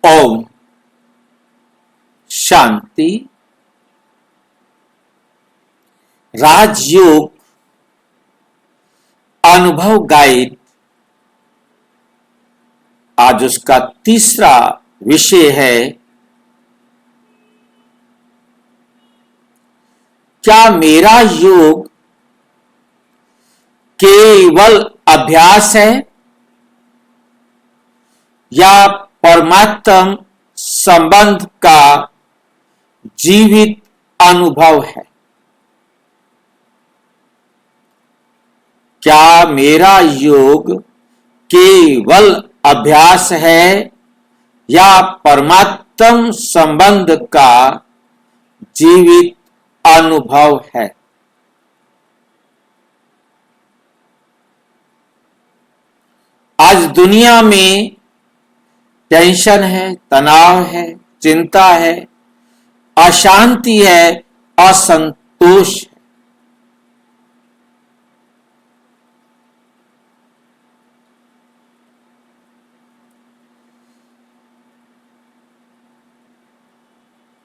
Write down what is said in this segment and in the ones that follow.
ओम शांति। राजयोग अनुभव गाइड आज उसका तीसरा विषय है, क्या मेरा योग केवल अभ्यास है या परमात्म संबंध का जीवित अनुभव है? क्या मेरा योग केवल अभ्यास है या परमात्म संबंध का जीवित अनुभव है? आज दुनिया में टेंशन है, तनाव है, चिंता है, अशांति है, असंतोष है।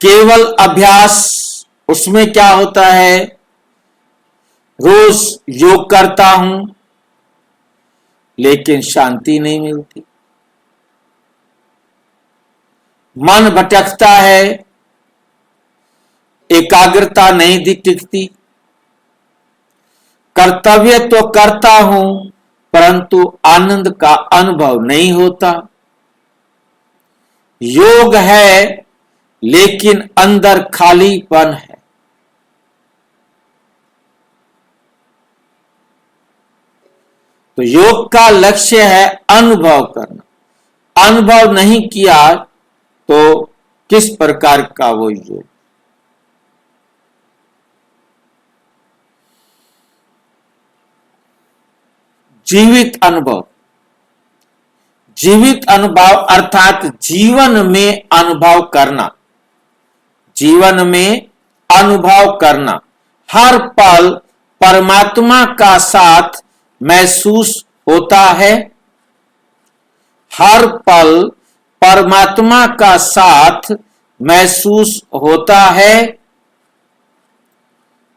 केवल अभ्यास, उसमें क्या होता है? रोज योग करता हूं लेकिन शांति नहीं मिलती, मन भटकता है, एकाग्रता नहीं दिखती, कर्तव्य तो करता हूं परंतु आनंद का अनुभव नहीं होता। योग है लेकिन अंदर खालीपन है। तो योग का लक्ष्य है अनुभव करना। अनुभव नहीं किया तो किस प्रकार का वो योग? जीवित अनुभव। जीवित अनुभव अर्थात जीवन में अनुभव करना, जीवन में अनुभव करना, हर पल परमात्मा का साथ महसूस होता है। हर पल परमात्मा का साथ महसूस होता है।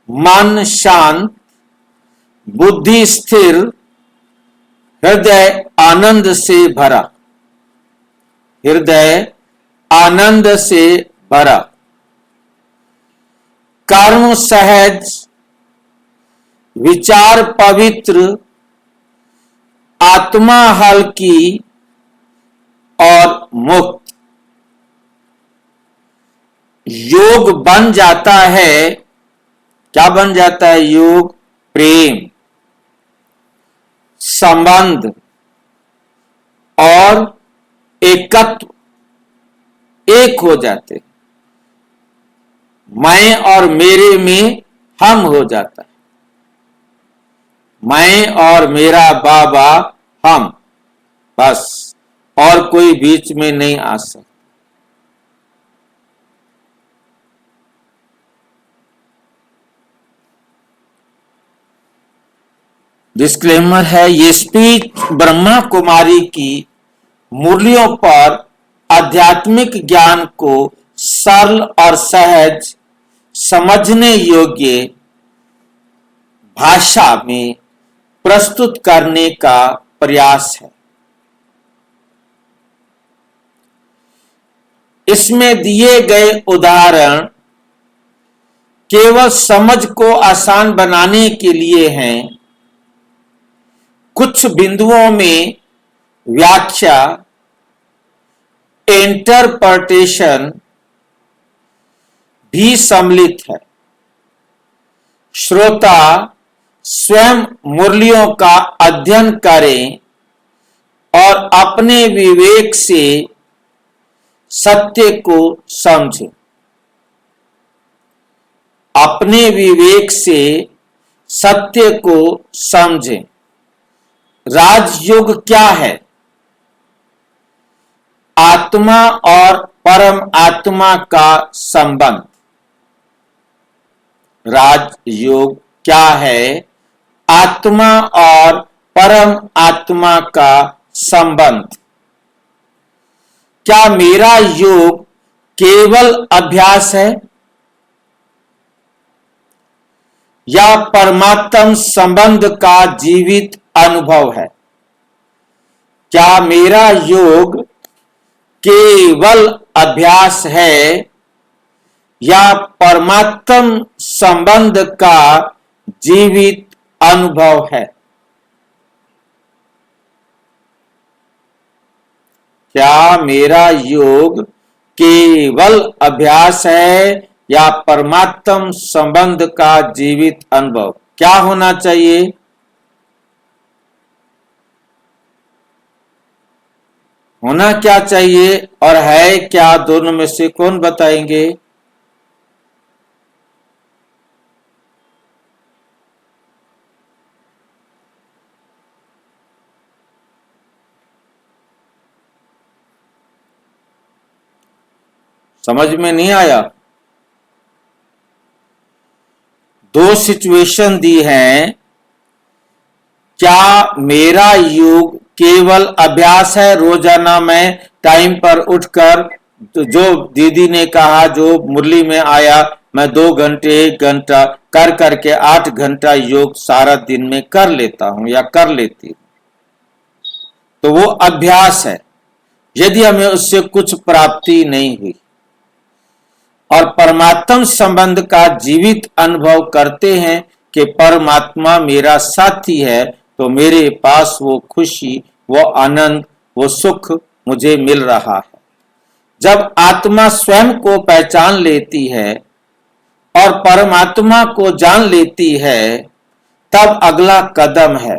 मन शांत, बुद्धि स्थिर, हृदय आनंद से भरा, हृदय आनंद से भरा, कर्म सहज, विचार पवित्र, आत्मा हल्की और मुक्त। योग बन जाता है, क्या बन जाता है? योग प्रेम, संबंध और एकत्व, एक हो जाते। मैं और मेरे में हम हो जाता है। मैं और मेरा बाबा हम, बस, और कोई बीच में नहीं आ सकता। डिस्क्लेमर है, ये स्पीच ब्रह्मा कुमारी की मुरलियों पर आध्यात्मिक ज्ञान को सरल और सहज समझने योग्य भाषा में प्रस्तुत करने का प्रयास है। इसमें दिए गए उदाहरण केवल समझ को आसान बनाने के लिए हैं। कुछ बिंदुओं में व्याख्या, इंटरप्रिटेशन भी सम्मिलित है। श्रोता स्वयं मुरलियों का अध्ययन करें और अपने विवेक से सत्य को समझें। अपने विवेक से सत्य को समझें। राजयोग क्या है? आत्मा और परम आत्मा का संबंध। राजयोग क्या है? आत्मा और परम आत्मा का संबंध। क्या मेरा योग केवल अभ्यास है या परमात्म संबंध का जीवित अनुभव है? क्या मेरा योग केवल अभ्यास है या परमात्म संबंध का जीवित अनुभव है? क्या मेरा योग केवल अभ्यास है या परमात्म संबंध का जीवित अनुभव? क्या होना चाहिए? होना क्या चाहिए और है क्या? दोनों में से कौन बताएंगे? समझ में नहीं आया? दो सिचुएशन दी हैं। क्या मेरा योग केवल अभ्यास है, रोजाना मैं टाइम पर उठकर जो दीदी ने कहा, जो मुरली में आया, मैं 2 घंटे 1 घंटा कर करके 8 घंटा योग सारा दिन में कर लेता हूं या कर लेती हूं, तो वो अभ्यास है यदि हमें उससे कुछ प्राप्ति नहीं हुई। और परमात्म संबंध का जीवित अनुभव करते हैं कि परमात्मा मेरा साथी है, तो मेरे पास वो खुशी, वो आनंद, वो सुख मुझे मिल रहा है। जब आत्मा स्वयं को पहचान लेती है और परमात्मा को जान लेती है, तब अगला कदम है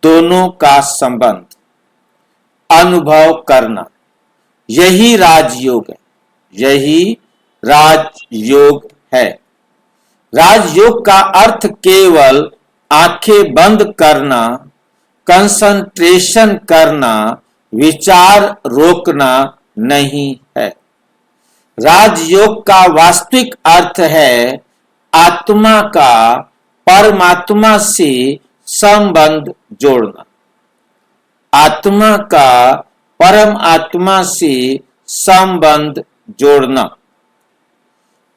दोनों का संबंध अनुभव करना। यही राजयोग है, यही राजयोग है। राजयोग का अर्थ केवल आंखें बंद करना, कंसंट्रेशन करना, विचार रोकना नहीं है। राजयोग का वास्तविक अर्थ है आत्मा का परमात्मा से संबंध जोड़ना, आत्मा का परम आत्मा से संबंध जोड़ना।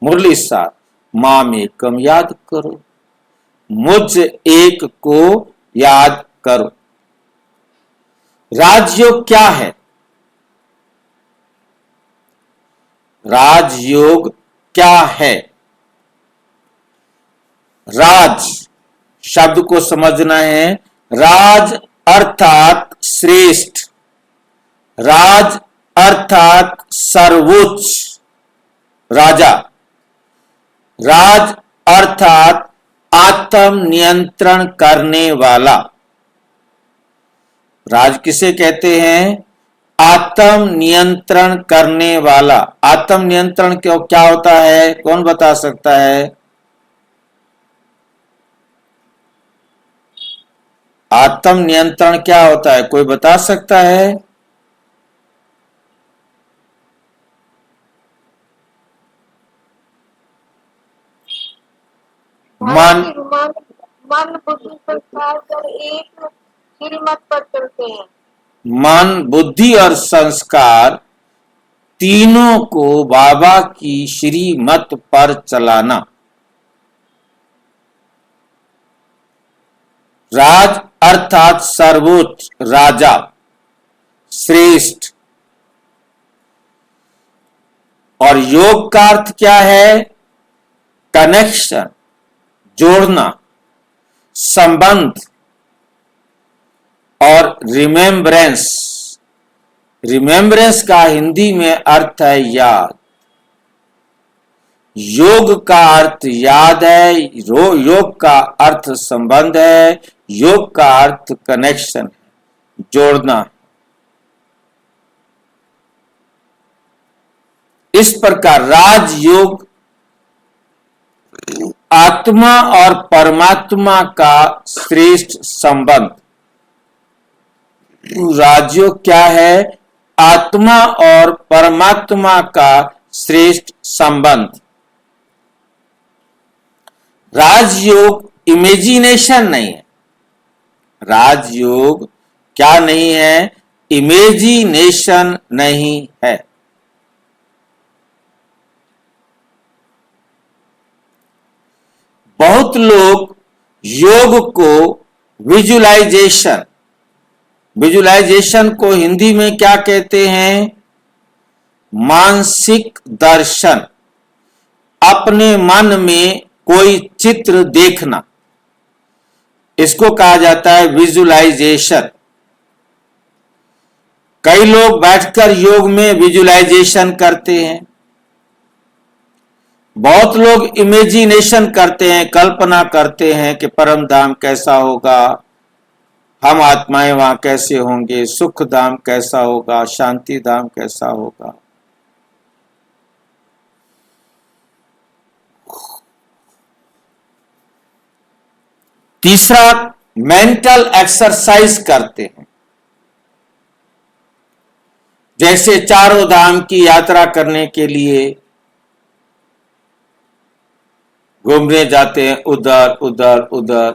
मुरली साहब, माम एकम याद करो, मुझ एक को याद करो। राजयोग क्या है? राजयोग क्या है? राज शब्द को समझना है। राज अर्थात श्रेष्ठ, राज अर्थात सर्वोच्च, राजा। राज अर्थात आत्म नियंत्रण करने वाला। राज किसे कहते हैं? आत्म नियंत्रण करने वाला। आत्म नियंत्रण क्यों क्या होता है? कौन बता सकता है? आत्म नियंत्रण क्या होता है? कोई बता सकता है? मन बुद्धि संस्कार कर एक श्रीमत पर चलते हैं। मन, बुद्धि और संस्कार तीनों को बाबा की श्रीमत पर चलाना। राज अर्थात सर्वोच्च, राजा, श्रेष्ठ। और योग का अर्थ क्या है? कनेक्शन, जोड़ना, संबंध और रिमेम्बरेंस। रिमेम्बरेंस का हिंदी में अर्थ है याद। योग का अर्थ याद है, योग का अर्थ संबंध है, योग का अर्थ कनेक्शन है, जोड़ना। इस प्रकार राजयोग आत्मा और परमात्मा का श्रेष्ठ संबंध। राजयोग क्या है? आत्मा और परमात्मा का श्रेष्ठ संबंध। राजयोग इमेजिनेशन नहीं है। राजयोग क्या नहीं है? इमेजिनेशन नहीं है। बहुत लोग योग को विजुलाइजेशन विजुलाइजेशन को हिंदी में क्या कहते हैं? मानसिक दर्शन, अपने मन में कोई चित्र देखना, इसको कहा जाता है विजुलाइजेशन। कई लोग बैठकर योग में विजुलाइजेशन करते हैं, बहुत लोग इमेजिनेशन करते हैं, कल्पना करते हैं कि परम धाम कैसा होगा, हम आत्माएं वहां कैसे होंगे, सुख धाम कैसा होगा, शांति धाम कैसा होगा। तीसरा, मेंटल एक्सरसाइज करते हैं, जैसे चारों धाम की यात्रा करने के लिए घूमने जाते हैं, उधर उधर उधर।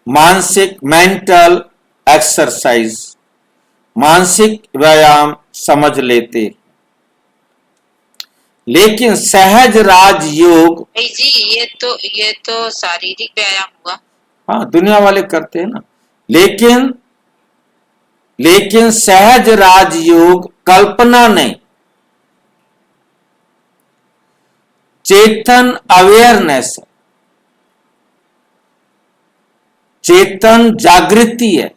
मानसिक मेंटल एक्सरसाइज, मानसिक व्यायाम समझ लेते। लेकिन सहज राजयोग, भाई जी ये तो शारीरिक व्यायाम हुआ। हाँ दुनिया वाले करते हैं ना, लेकिन सहज राजयोग कल्पना नहीं, चेतन अवेयरनेस है, चेतन जागृति है,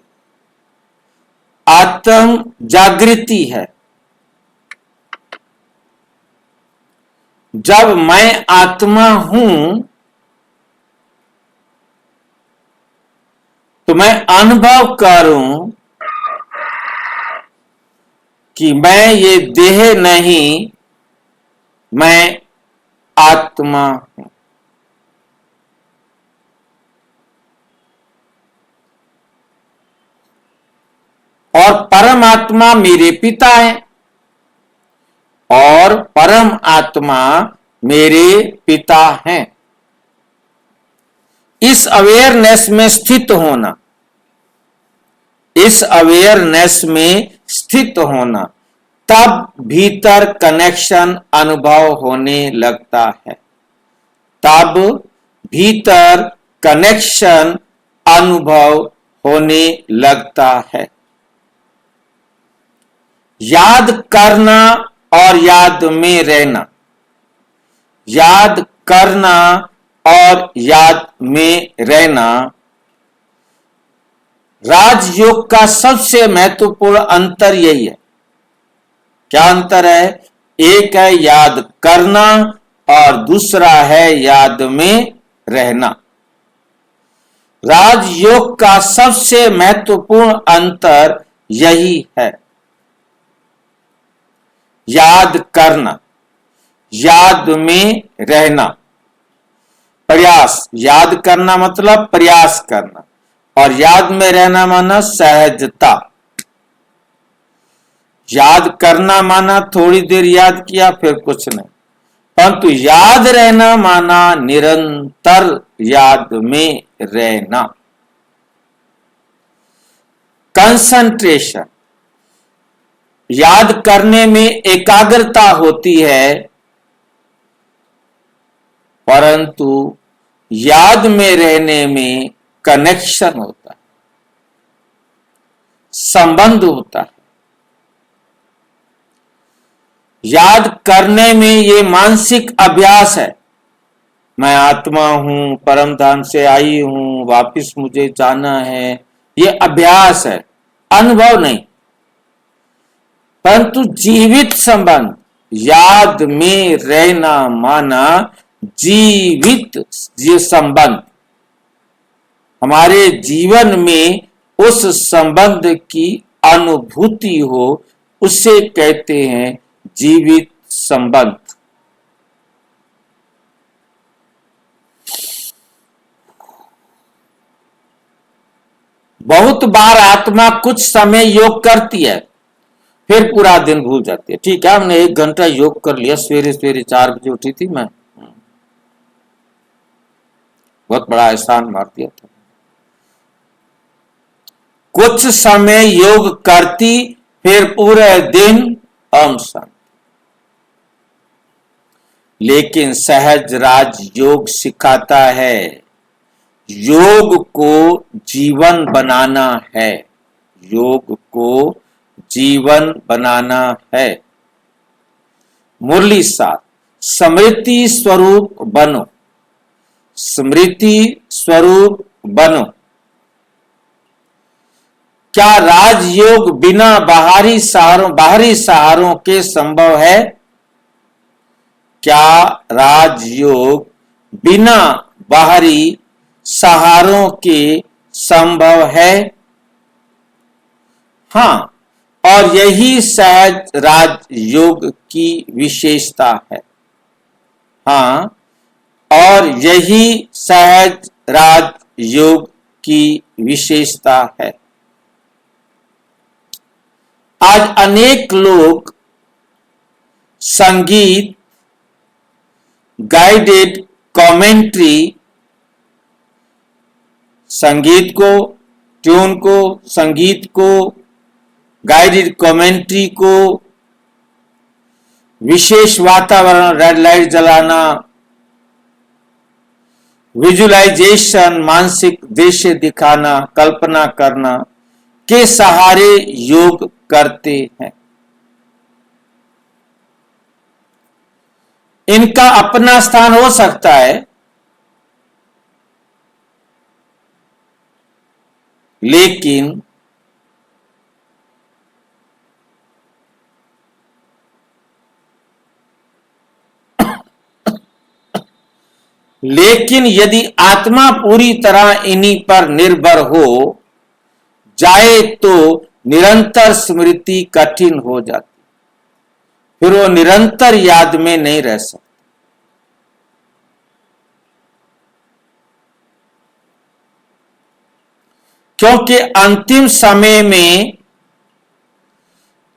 आत्म जागृति है। जब मैं आत्मा हूं तो मैं अनुभव करूं कि मैं ये देह नहीं, मैं आत्मा हूं। और परमात्मा मेरे पिता है और परम आत्मा मेरे पिता हैं। इस अवेयरनेस में स्थित होना, इस अवेयरनेस में स्थित होना, तब भीतर कनेक्शन अनुभव होने लगता है, तब भीतर कनेक्शन अनुभव होने लगता है। याद करना और याद में रहना, याद करना और याद में रहना राजयोग का सबसे महत्वपूर्ण अंतर यही है। क्या अंतर है? एक है याद करना और दूसरा है याद में रहना। राजयोग का सबसे महत्वपूर्ण अंतर यही है। याद करना, याद में रहना, प्रयास, याद करना मतलब प्रयास करना और याद में रहना माना सहजता। याद करना माना थोड़ी देर याद किया फिर कुछ नहीं, परंतु याद रहना माना निरंतर याद में रहना। कंसंट्रेशन, याद करने में एकाग्रता होती है, परंतु याद में रहने में कनेक्शन होता है, संबंध होता है। याद करने में ये मानसिक अभ्यास है, मैं आत्मा हूं, परम धाम से आई हूं, वापिस मुझे जाना है, ये अभ्यास है, अनुभव नहीं। परंतु जीवित संबंध, याद में रहना माना जीवित ये संबंध, हमारे जीवन में उस संबंध की अनुभूति हो, उसे कहते हैं जीवित संबंध। बहुत बार आत्मा कुछ समय योग करती है, फिर पूरा दिन भूल जाती है। ठीक है, हमने 1 घंटा योग कर लिया, सवेरे सवेरे 4 बजे उठी थी मैं, बहुत बड़ा एहसान मार दिया था। कुछ समय योग करती, फिर पूरे दिन ओम शांति। लेकिन सहज राज योग सिखाता है, योग को जीवन बनाना है, योग को जीवन बनाना है। मुरली 7, स्मृति स्वरूप बनो, स्मृति स्वरूप बनो। क्या राजयोग बिना बाहरी सहारों के संभव है? क्या राजयोग बिना बाहरी सहारों के संभव है? हाँ, और यही सहज राजयोग की विशेषता है। हाँ, और यही सहज राजयोग की विशेषता है। आज अनेक लोग संगीत, गाइडेड कमेंट्री, संगीत को, ट्यून को, संगीत को, गाइडेड कमेंट्री को, विशेष वातावरण, रेड लाइट जलाना, विजुअलाइजेशन, मानसिक दृश्य दिखाना, कल्पना करना के सहारे योग करते हैं। इनका अपना स्थान हो सकता है, लेकिन यदि आत्मा पूरी तरह इन्हीं पर निर्भर हो जाए तो निरंतर स्मृति कठिन हो जाती, फिर वो निरंतर याद में नहीं रह सकता। क्योंकि अंतिम समय में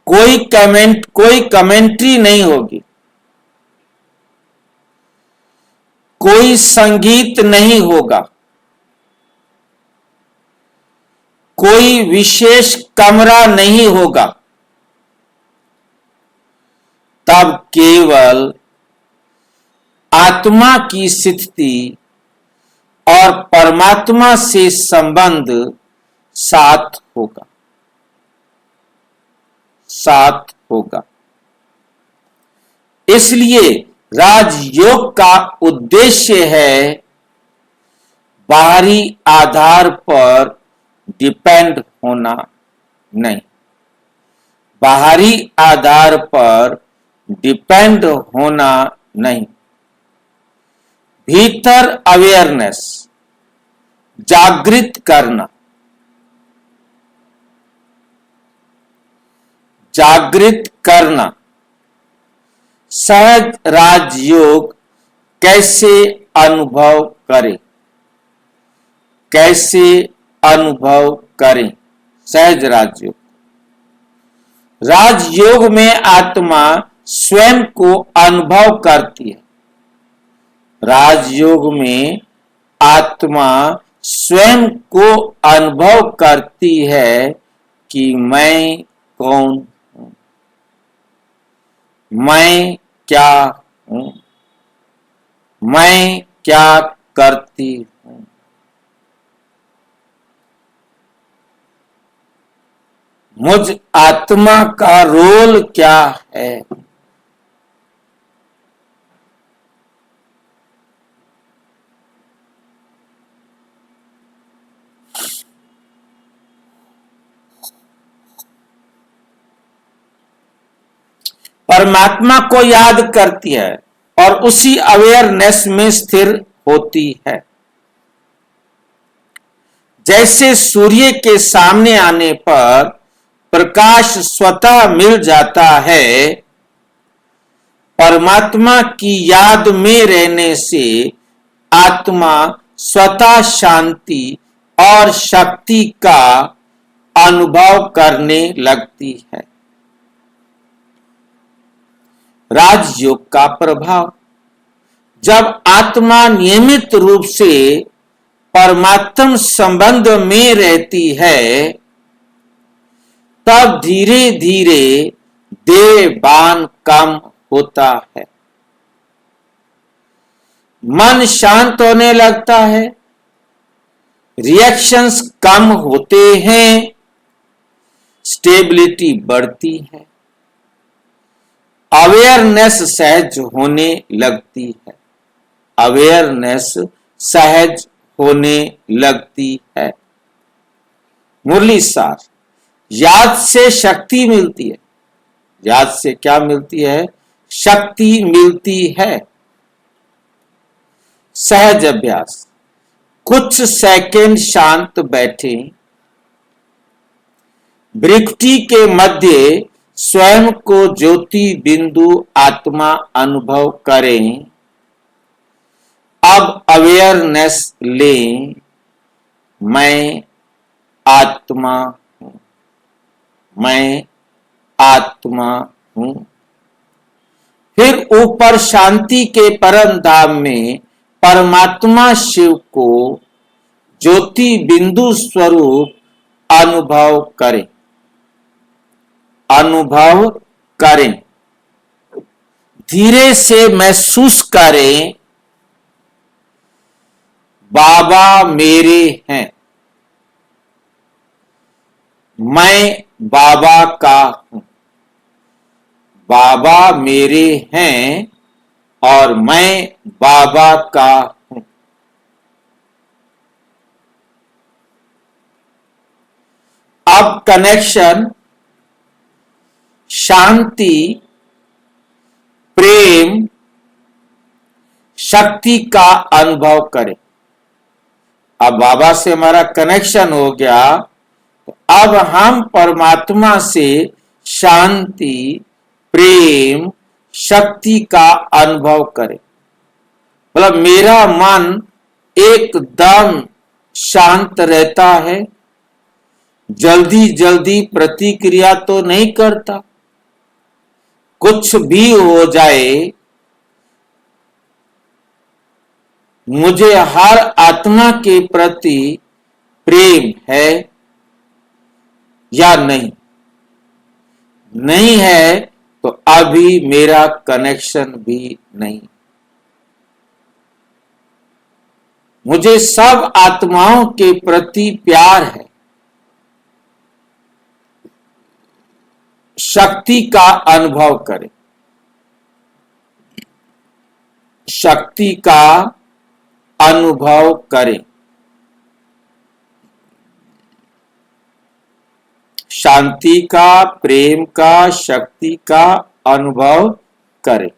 कोई कमेंट्री नहीं होगी, कोई संगीत नहीं होगा, कोई विशेष कमरा नहीं होगा। तब केवल आत्मा की स्थिति और परमात्मा से संबंध साथ होगा। इसलिए राजयोग का उद्देश्य है बाहरी आधार पर डिपेंड होना नहीं, बाहरी आधार पर डिपेंड होना नहीं। भीतर अवेयरनेस, जागृत करना, सहज राजयोग कैसे अनुभव करें? सहज राजयोग में आत्मा स्वयं को अनुभव करती है। राजयोग में आत्मा स्वयं को अनुभव करती है कि मैं कौन हूं, मैं क्या हूं, मैं क्या करती हूं। मुझ आत्मा का रोल क्या है? परमात्मा को याद करती है और उसी अवेयरनेस में स्थिर होती है। जैसे सूर्य के सामने आने पर प्रकाश स्वतः मिल जाता है, परमात्मा की याद में रहने से आत्मा स्वतः शांति और शक्ति का अनुभव करने लगती है। राजयोग का प्रभाव, जब आत्मा नियमित रूप से परमात्म संबंध में रहती है तब धीरे धीरे देहभान कम होता है, मन शांत होने लगता है, रिएक्शंस कम होते हैं, स्टेबिलिटी बढ़ती है, अवेयरनेस सहज होने लगती है, अवेयरनेस सहज होने लगती है। मुरली सार, याद से शक्ति मिलती है। याद से क्या मिलती है? शक्ति मिलती है। सहज अभ्यास, कुछ सेकंड शांत बैठे, भ्रिकुटी के मध्य स्वयं को ज्योति बिंदु आत्मा अनुभव करें। अब अवेयरनेस लें, मैं आत्मा हूं, मैं आत्मा हूं। फिर ऊपर शांति के परम धाम में परमात्मा शिव को ज्योति बिंदु स्वरूप अनुभव करें, अनुभव करें। धीरे से महसूस करें, बाबा मेरे हैं, मैं बाबा का हूं, बाबा मेरे हैं और मैं बाबा का हूं। अब कनेक्शन, शांति, प्रेम, शक्ति का अनुभव करें। अब बाबा से हमारा कनेक्शन हो गया, तो अब हम परमात्मा से शांति, प्रेम, शक्ति का अनुभव करें। मतलब मेरा मन एकदम शांत रहता है, जल्दी जल्दी प्रतिक्रिया तो नहीं करता। कुछ भी हो जाए, मुझे हर आत्मा के प्रति प्रेम है या नहीं, नहीं है तो अभी मेरा कनेक्शन भी नहीं। मुझे सब आत्माओं के प्रति प्यार है। शक्ति का अनुभव करें, शक्ति का अनुभव करें। शांति का, प्रेम का, शक्ति का अनुभव करें।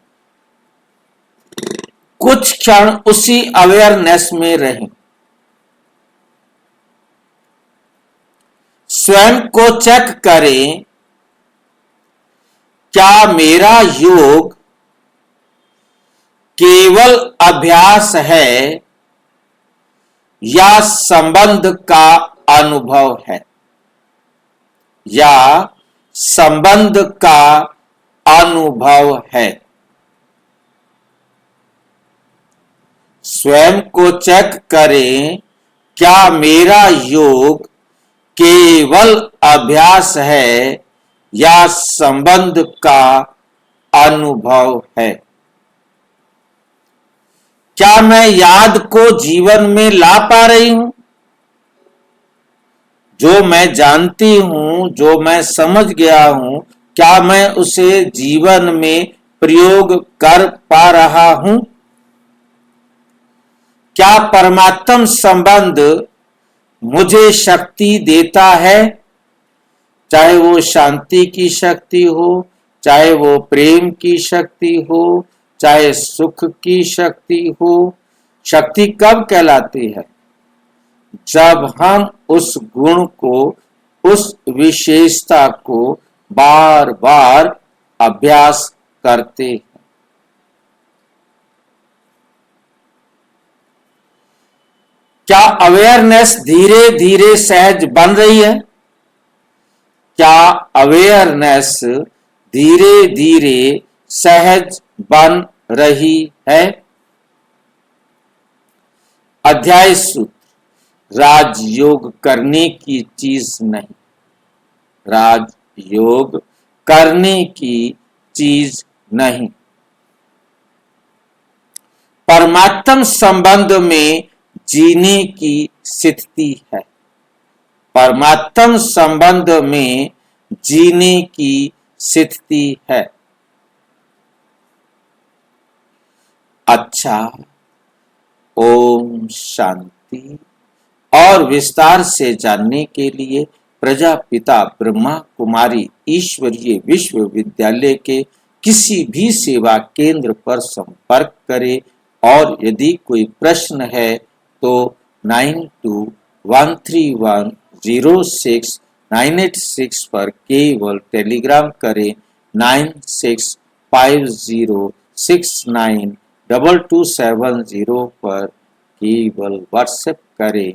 कुछ क्षण उसी अवेयरनेस में रहें। स्वयं को चेक करें, क्या मेरा योग केवल अभ्यास है या संबंध का अनुभव है, या संबंध का अनुभव है। स्वयं को चेक करें, क्या मेरा योग केवल अभ्यास है या संबंध का अनुभव है। क्या मैं याद को जीवन में ला पा रही हूं? जो मैं जानती हूं, जो मैं समझ गया हूं, क्या मैं उसे जीवन में प्रयोग कर पा रहा हूं? क्या परमात्म संबंध मुझे शक्ति देता है? चाहे वो शांति की शक्ति हो, चाहे वो प्रेम की शक्ति हो, चाहे सुख की शक्ति हो। शक्ति कब कहलाती है? जब हम उस गुण को, उस विशेषता को बार बार अभ्यास करते हैं। क्या अवेयरनेस धीरे धीरे सहज बन रही है? क्या अवेयरनेस धीरे धीरे सहज बन रही है? अध्याय सूत्र, राजयोग करने की चीज नहीं, राजयोग करने की चीज नहीं। परमात्म संबंध में जीने की स्थिति है। परमात्म संबंध में जीने की स्थिति है। अच्छा, ओम शांति। और विस्तार से जानने के लिए प्रजापिता ब्रह्मा कुमारी ईश्वरीय विश्वविद्यालय के किसी भी सेवा केंद्र पर संपर्क करें और यदि कोई प्रश्न है तो 9213106986 पर केवल टेलीग्राम करें। 9650692270 पर केवल व्हाट्सएप करें,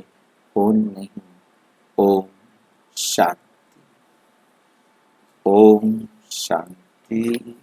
फोन नहीं। ओम शांति, ओम शांति।